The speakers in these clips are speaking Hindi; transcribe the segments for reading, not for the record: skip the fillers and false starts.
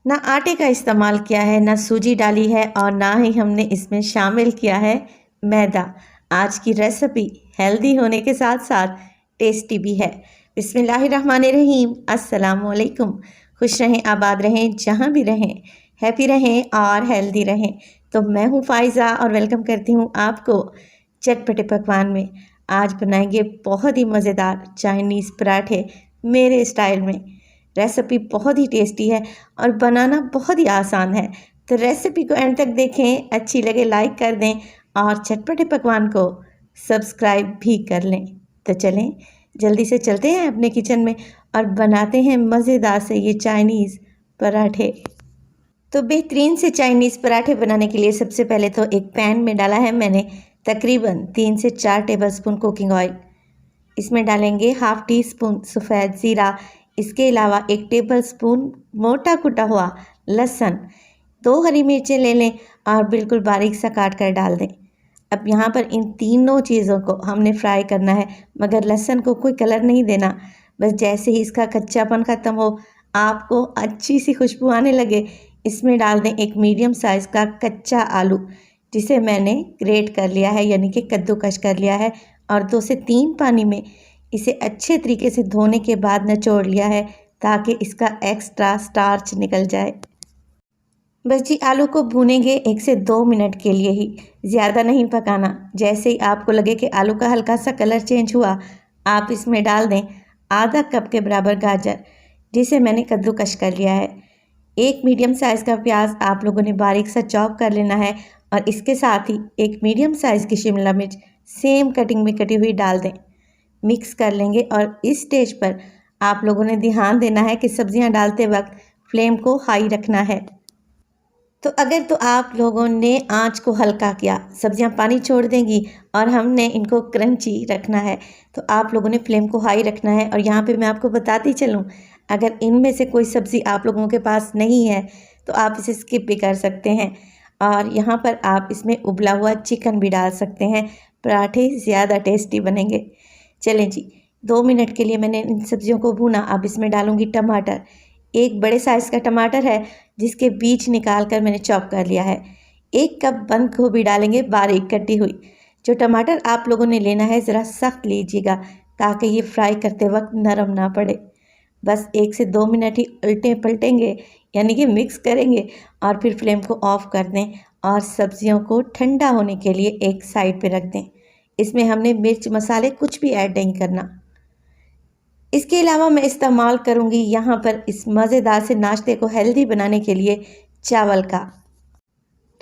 ना आटे का इस्तेमाल किया है, ना सूजी डाली है और ना ही हमने इसमें शामिल किया है मैदा। आज की रेसिपी हेल्दी होने के साथ साथ टेस्टी भी है। बिस्मिल्लाहिर्रहमानिर्रहीम, अस्सलामुअलैकुम। खुश रहें, आबाद रहें, जहाँ भी रहें, हैप्पी रहें और हेल्दी रहें। तो मैं हूँ फ़ाइज़ा और वेलकम करती हूँ आपको चटपटे पकवान में। आज बनाएंगे बहुत ही मज़ेदार चाइनीज़ पराठे मेरे स्टाइल में। रेसिपी बहुत ही टेस्टी है और बनाना बहुत ही आसान है। तो रेसिपी को एंड तक देखें, अच्छी लगे लाइक कर दें और चटपटे पकवान को सब्सक्राइब भी कर लें। तो चलें जल्दी से चलते हैं अपने किचन में और बनाते हैं मज़ेदार से ये चाइनीज़ पराठे। तो बेहतरीन से चाइनीज़ पराठे बनाने के लिए सबसे पहले तो एक पैन में डाला है मैंने तकरीबन 3 से 4 टेबलस्पून कुकिंग ऑयल। इसमें डालेंगे हाफ़ टी स्पून सफ़ेद ज़ीरा। इसके अलावा 1 टेबलस्पून मोटा कुटा हुआ लहसुन, 2 हरी मिर्चें ले लें और बिल्कुल बारीक सा काट कर डाल दें। अब यहाँ पर इन तीनों चीज़ों को हमने फ्राई करना है, मगर लहसुन को कोई कलर नहीं देना। बस जैसे ही इसका कच्चापन ख़त्म हो, आपको अच्छी सी खुशबू आने लगे, इसमें डाल दें एक मीडियम साइज़ का कच्चा आलू, जिसे मैंने ग्रेट कर लिया है यानी कि कद्दूकश कर लिया है, और 2 से 3 पानी में इसे अच्छे तरीके से धोने के बाद निचोड़ लिया है ताकि इसका एक्स्ट्रा स्टार्च निकल जाए। बस जी आलू को भूनेंगे 1 से 2 मिनट के लिए ही, ज़्यादा नहीं पकाना। जैसे ही आपको लगे कि आलू का हल्का सा कलर चेंज हुआ, आप इसमें डाल दें आधा कप के बराबर गाजर, जिसे मैंने कद्दूकश कर लिया है। 1 मीडियम साइज़ का प्याज आप लोगों ने बारीक सा चॉप कर लेना है और इसके साथ ही 1 मीडियम साइज़ की शिमला मिर्च सेम कटिंग में कटी हुई डाल दें। मिक्स कर लेंगे और इस स्टेज पर आप लोगों ने ध्यान देना है कि सब्जियां डालते वक्त फ्लेम को हाई रखना है। तो अगर तो आप लोगों ने आंच को हल्का किया, सब्जियां पानी छोड़ देंगी और हमने इनको क्रंची रखना है, तो आप लोगों ने फ्लेम को हाई रखना है। और यहाँ पे मैं आपको बताती चलूँ, अगर इनमें से कोई सब्ज़ी आप लोगों के पास नहीं है तो आप इसे स्किप भी कर सकते हैं। और यहाँ पर आप इसमें उबला हुआ चिकन भी डाल सकते हैं, पराठे ज़्यादा टेस्टी बनेंगे। चलें जी, 2 मिनट के लिए मैंने इन सब्जियों को भूना। अब इसमें डालूंगी टमाटर। 1 बड़े साइज़ का टमाटर है जिसके बीज निकाल कर मैंने चॉप कर लिया है। 1 कप बंद गोभी डालेंगे बारीक कटी हुई। जो टमाटर आप लोगों ने लेना है ज़रा सख्त लीजिएगा ताकि ये फ्राई करते वक्त नरम ना पड़े। बस 1 से 2 मिनट ही उल्टे पलटेंगे यानी कि मिक्स करेंगे और फिर फ्लेम को ऑफ कर दें और सब्जियों को ठंडा होने के लिए एक साइड पे रख दें। इसमें हमने मिर्च मसाले कुछ भी ऐड नहीं करना। इसके अलावा मैं इस्तेमाल करूंगी यहाँ पर इस मज़ेदार से नाश्ते को हेल्दी बनाने के लिए चावल का।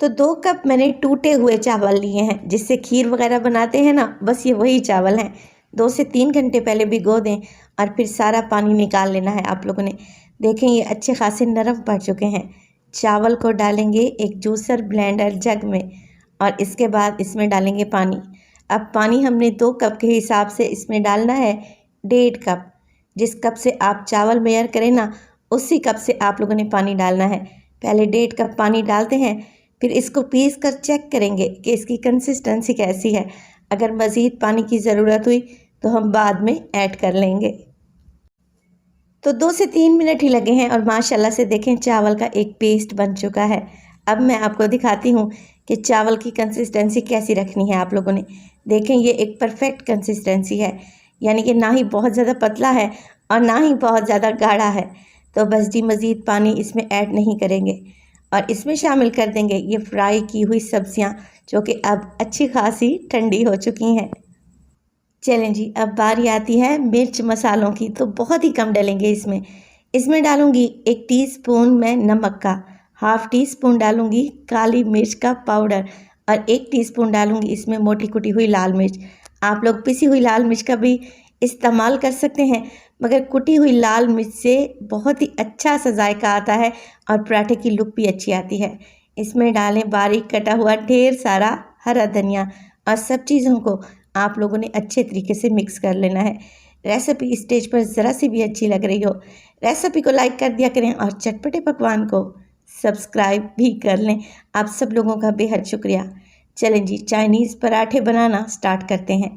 तो 2 कप मैंने टूटे हुए चावल लिए हैं, जिससे खीर वगैरह बनाते हैं ना, बस ये वही चावल हैं। 2 से 3 घंटे पहले भिगो दें और फिर सारा पानी निकाल लेना है आप लोगों ने। देखें ये अच्छे खासे नरम पड़ चुके हैं। चावल को डालेंगे एक जूसर ब्लेंडर जग में और इसके बाद इसमें डालेंगे पानी। अब पानी हमने 2 कप के हिसाब से इसमें डालना है 1.5 कप। जिस कप से आप चावल मेजर करें ना, उसी कप से आप लोगों ने पानी डालना है। पहले 1.5 कप पानी डालते हैं, फिर इसको पीस कर चेक करेंगे कि इसकी कंसिस्टेंसी कैसी है। अगर मज़ीद पानी की ज़रूरत हुई तो हम बाद में ऐड कर लेंगे। तो 2 से 3 मिनट ही लगे हैं और माशाल्लाह से देखें चावल का एक पेस्ट बन चुका है। अब मैं आपको दिखाती हूँ कि चावल की कंसिस्टेंसी कैसी रखनी है आप लोगों ने। देखें ये एक परफेक्ट कंसिस्टेंसी है, यानी कि ना ही बहुत ज़्यादा पतला है और ना ही बहुत ज़्यादा गाढ़ा है। तो बस जी मज़ीद पानी इसमें ऐड नहीं करेंगे और इसमें शामिल कर देंगे ये फ्राई की हुई सब्जियां, जो कि अब अच्छी खासी ठंडी हो चुकी हैं। चलें जी, अब बारी आती है मिर्च मसालों की। तो बहुत ही कम डालेंगे इसमें। इसमें डालूंगी 1 टीस्पून मैं नमक का, हाफ़ टी स्पून डालूंगी काली मिर्च का पाउडर और 1 टीस्पून डालूंगी इसमें मोटी कुटी हुई लाल मिर्च। आप लोग पिसी हुई लाल मिर्च का भी इस्तेमाल कर सकते हैं, मगर कुटी हुई लाल मिर्च से बहुत ही अच्छा सा जायका आता है और पराठे की लुक भी अच्छी आती है। इसमें डालें बारीक कटा हुआ ढेर सारा हरा धनिया और सब चीज़ों को आप लोगों ने अच्छे तरीके से मिक्स कर लेना है। रेसिपी इस स्टेज पर ज़रा सी भी अच्छी लग रही हो, रेसिपी को लाइक कर दिया करें और चटपटे पकवान को सब्सक्राइब भी कर लें। आप सब लोगों का बेहद शुक्रिया। चलें जी, चाइनीज़ पराठे बनाना स्टार्ट करते हैं।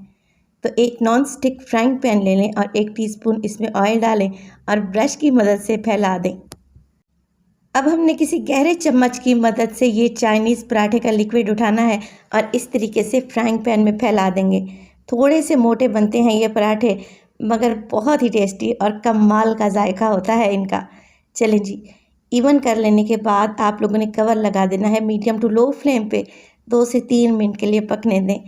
तो एक नॉन स्टिक फ्राइंग पैन ले लें और 1 टीस्पून इसमें ऑयल डालें और ब्रश की मदद से फैला दें। अब हमने किसी गहरे चम्मच की मदद से ये चाइनीज़ पराठे का लिक्विड उठाना है और इस तरीके से फ्राइंग पैन में फैला देंगे। थोड़े से मोटे बनते हैं ये पराठे, मगर बहुत ही टेस्टी और कमाल का जायका होता है इनका। चलें जी, इवन कर लेने के बाद आप लोगों ने कवर लगा देना है मीडियम टू लो फ्लेम पे। 2 से 3 मिनट के लिए पकने दें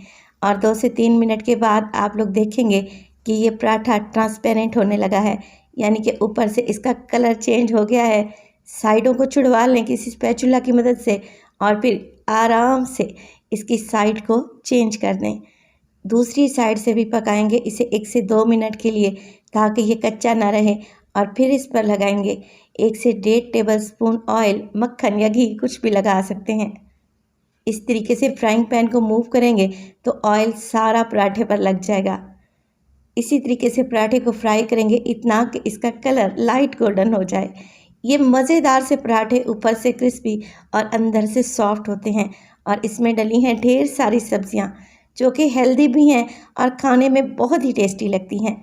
और 2 से 3 मिनट के बाद आप लोग देखेंगे कि ये पराठा ट्रांसपेरेंट होने लगा है, यानी कि ऊपर से इसका कलर चेंज हो गया है। साइडों को छुड़वा लें किसी स्पैचुला की मदद से और फिर आराम से इसकी साइड को चेंज कर दें। दूसरी साइड से भी पकाएंगे इसे 1 से 2 मिनट के लिए, ताकि ये कच्चा ना रहे। और फिर इस पर लगाएंगे 1 से 1.5 टेबलस्पून ऑयल, मक्खन या घी कुछ भी लगा सकते हैं। इस तरीके से फ्राइंग पैन को मूव करेंगे तो ऑयल सारा पराठे पर लग जाएगा। इसी तरीके से पराठे को फ्राई करेंगे इतना कि इसका कलर लाइट गोल्डन हो जाए। ये मज़ेदार से पराठे ऊपर से क्रिस्पी और अंदर से सॉफ्ट होते हैं और इसमें डली हैं ढेर सारी सब्जियां जो कि हेल्दी भी हैं और खाने में बहुत ही टेस्टी लगती हैं।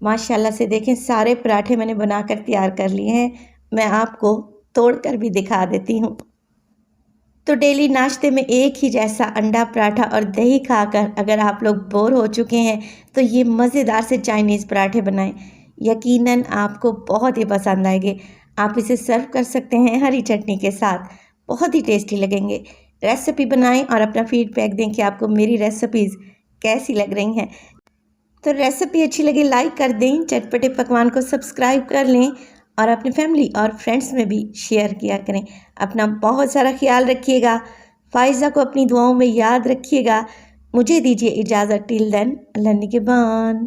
माशाल्लाह से देखें, सारे पराठे मैंने बनाकर तैयार कर लिए हैं। मैं आपको तोड़कर भी दिखा देती हूँ। तो डेली नाश्ते में एक ही जैसा अंडा पराठा और दही खाकर अगर आप लोग बोर हो चुके हैं तो ये मज़ेदार से चाइनीज़ पराठे बनाएं। यकीनन आपको बहुत ही पसंद आएंगे। आप इसे सर्व कर सकते हैं हरी चटनी के साथ, बहुत ही टेस्टी लगेंगे। रेसिपी बनाएं और अपना फीडबैक दें कि आपको मेरी रेसिपीज़ कैसी लग रही हैं। तो रेसिपी अच्छी लगे लाइक कर दें, चटपटे पकवान को सब्सक्राइब कर लें और अपनी फैमिली और फ्रेंड्स में भी शेयर किया करें। अपना बहुत सारा ख्याल रखिएगा। फ़ाइज़ा को अपनी दुआओं में याद रखिएगा। मुझे दीजिए इजाज़त। टिल देन, अल्लाह निगहबान।